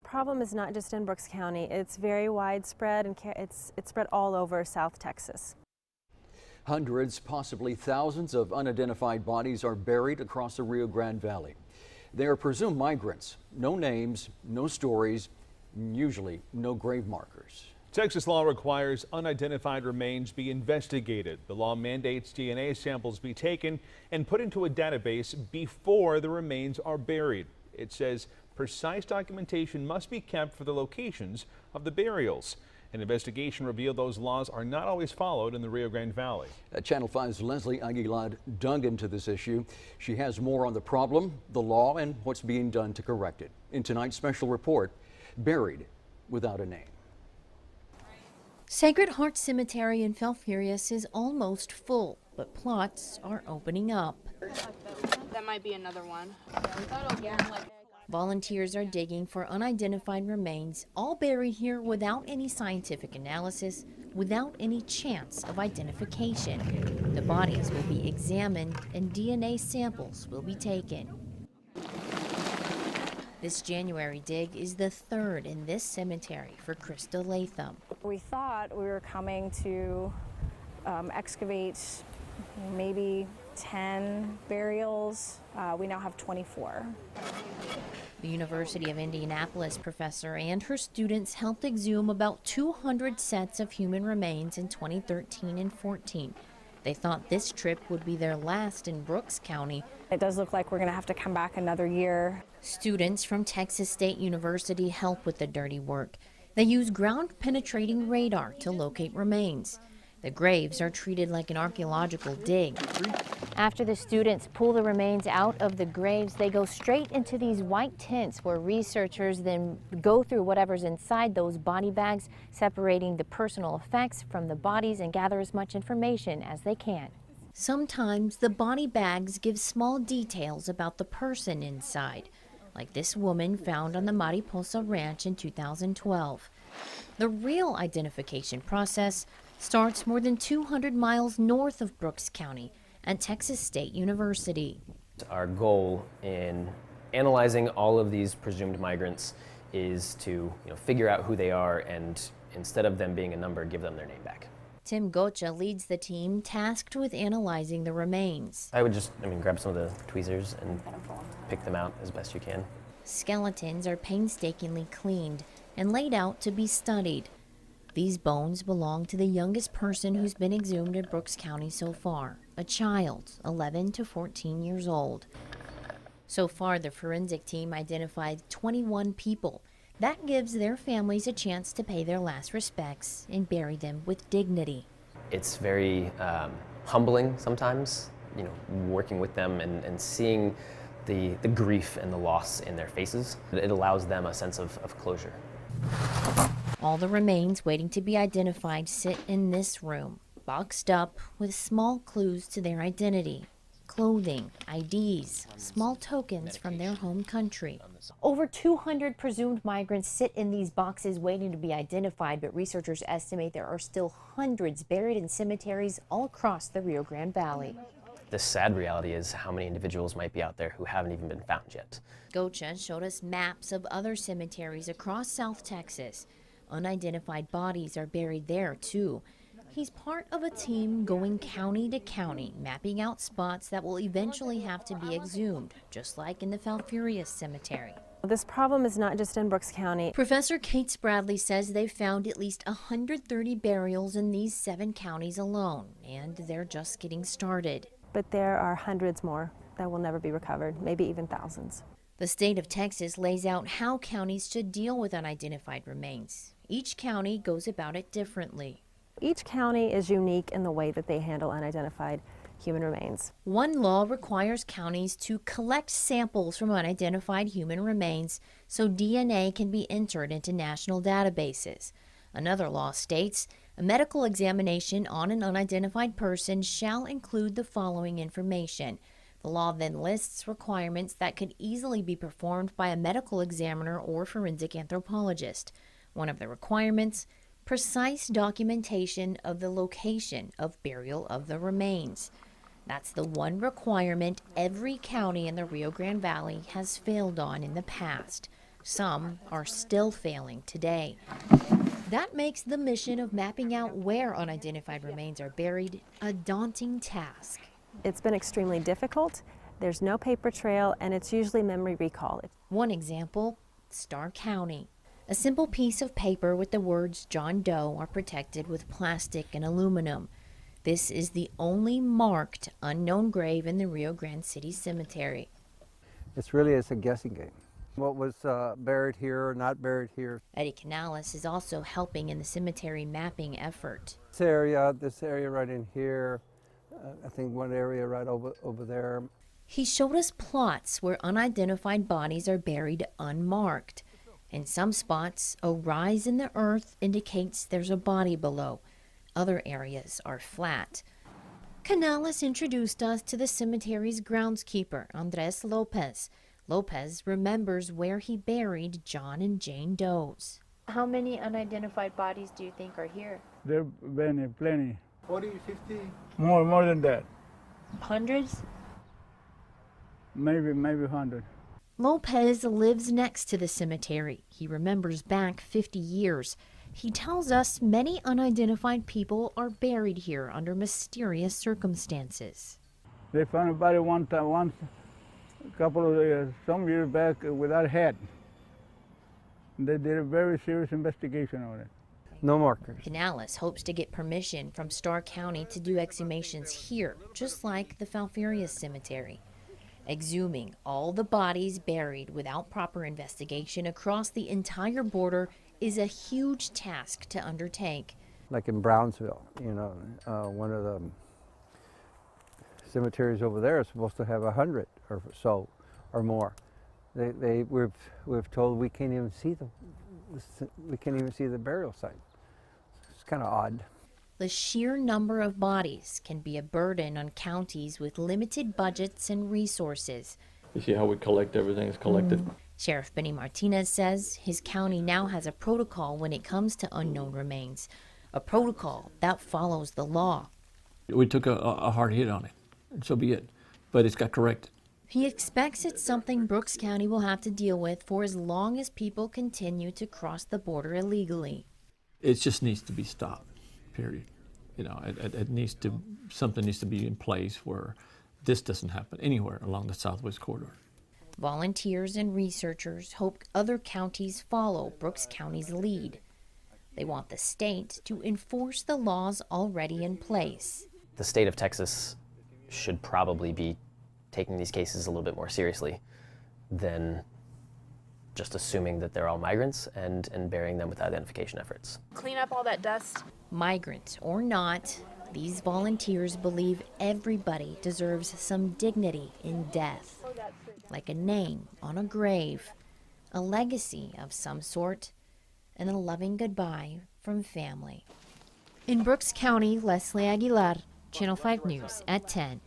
Problem is not just in Brooks County. It's very widespread and it's spread all over South Texas. Hundreds, possibly thousands of unidentified bodies are buried across the Rio Grande Valley. They are presumed migrants. No names, no stories, usually no grave markers. Texas law requires unidentified remains be investigated. The law mandates DNA samples be taken and put into a database before the remains are buried. It says precise documentation must be kept for the locations of the burials. An investigation revealed those laws are not always followed in the Rio Grande Valley. Channel 5's Leslie Aguilar dug into this issue. She has more on the problem, the law, and what's being done to correct it. In tonight's special report, Buried Without a Name. Sacred Heart Cemetery in Falfurrias is almost full, but plots are opening up. That might be another one. Volunteers are digging for unidentified remains, all buried here without any scientific analysis, without any chance of identification. The bodies will be examined and DNA samples will be taken. This January dig is the third in this cemetery for Krista Latham. We thought we were coming to excavate maybe 10 burials. We now have 24. The University of Indianapolis professor and her students helped exhume about 200 sets of human remains in 2013 and 14. They thought this trip would be their last in Brooks County. It does look like we're going to have to come back another year. Students from Texas State University help with the dirty work. They use ground-penetrating radar to locate remains. The graves are treated like an archaeological dig. After the students pull the remains out of the graves, they go straight into these white tents where researchers then go through whatever's inside those body bags, separating the personal effects from the bodies and gather as much information as they can. Sometimes the body bags give small details about the person inside, like this woman found on the Mariposa Ranch in 2012. The real identification process starts more than 200 miles north of Brooks County at Texas State University. Our goal in analyzing all of these presumed migrants is to figure out who they are and instead of them being a number, give them their name back. Tim Gocha leads the team tasked with analyzing the remains. I would just grab some of the tweezers and pick them out as best you can. Skeletons are painstakingly cleaned and laid out to be studied. These bones belong to the youngest person who's been exhumed in Brooks County so far, a child, 11 to 14 years old. So far, the forensic team identified 21 people. That gives their families a chance to pay their last respects and bury them with dignity. It's very humbling sometimes, working with them and seeing the grief and the loss in their faces. It allows them a sense of closure. All the remains waiting to be identified sit in this room, boxed up with small clues to their identity. Clothing, IDs, small tokens from their home country. Over 200 presumed migrants sit in these boxes waiting to be identified, but researchers estimate there are still hundreds buried in cemeteries all across the Rio Grande Valley. The sad reality is how many individuals might be out there who haven't even been found yet. Gocha showed us maps of other cemeteries across South Texas. Unidentified bodies are buried there too. He's part of a team going county to county, mapping out spots that will eventually have to be exhumed, just like in the Falfurrias Cemetery. This problem is not just in Brooks County. Professor Kate Spradley says they've found at least 130 burials in these 7 counties alone, and they're just getting started. But there are hundreds more that will never be recovered, maybe even thousands. The state of Texas lays out how counties should deal with unidentified remains. Each county goes about it differently. Each county is unique in the way that they handle unidentified human remains. One law requires counties to collect samples from unidentified human remains so DNA can be entered into national databases. Another law states a medical examination on an unidentified person shall include the following information. The law then lists requirements that could easily be performed by a medical examiner or forensic anthropologist. One of the requirements, precise documentation of the location of burial of the remains. That's the one requirement every county in the Rio Grande Valley has failed on in the past. Some are still failing today. That makes the mission of mapping out where unidentified remains are buried a daunting task. It's been extremely difficult. There's no paper trail, and it's usually memory recall. One example, Starr County. A simple piece of paper with the words John Doe are protected with plastic and aluminum. This is the only marked unknown grave in the Rio Grande City Cemetery. It's a guessing game. What was buried here or not buried here. Eddie Canales is also helping in the cemetery mapping effort. This area right in here, I think one area right over there. He showed us plots where unidentified bodies are buried unmarked. In some spots, a rise in the earth indicates there's a body below. Other areas are flat. Canales introduced us to the cemetery's groundskeeper, Andres Lopez. Lopez remembers where he buried John and Jane Does. How many unidentified bodies do you think are here? There have been plenty. 40, 50? More than that. Hundreds? Maybe 100. Lopez lives next to the cemetery. He remembers back 50 years. He tells us many unidentified people are buried here under mysterious circumstances. They found a body once, some years back without a head. They did a very serious investigation on it. No markers. Canales hopes to get permission from Starr County to do exhumations here, just like the Falfurrias Cemetery. Exhuming all the bodies buried without proper investigation across the entire border is a huge task to undertake. Like in Brownsville, one of the cemeteries over there is supposed to have 100 or so or more. We've told we can't even see the burial site. It's kind of odd. The sheer number of bodies can be a burden on counties with limited budgets and resources. You see how we collect everything is collected? Sheriff Benny Martinez says his county now has a protocol when it comes to unknown remains, a protocol that follows the law. We took a hard hit on it, and so be it, but it's got corrected. He expects it's something Brooks County will have to deal with for as long as people continue to cross the border illegally. It just needs to be stopped, period. Something needs to be in place where this doesn't happen anywhere along the Southwest Corridor. Volunteers and researchers hope other counties follow Brooks County's lead. They want the state to enforce the laws already in place. The state of Texas should probably be taking these cases a little bit more seriously than just assuming that they're all migrants and burying them without identification efforts. Clean up all that dust. Migrant or not, these volunteers believe everybody deserves some dignity in death, like a name on a grave, a legacy of some sort, and a loving goodbye from family. In Brooks County, Leslie Aguilar, Channel 5 News at 10.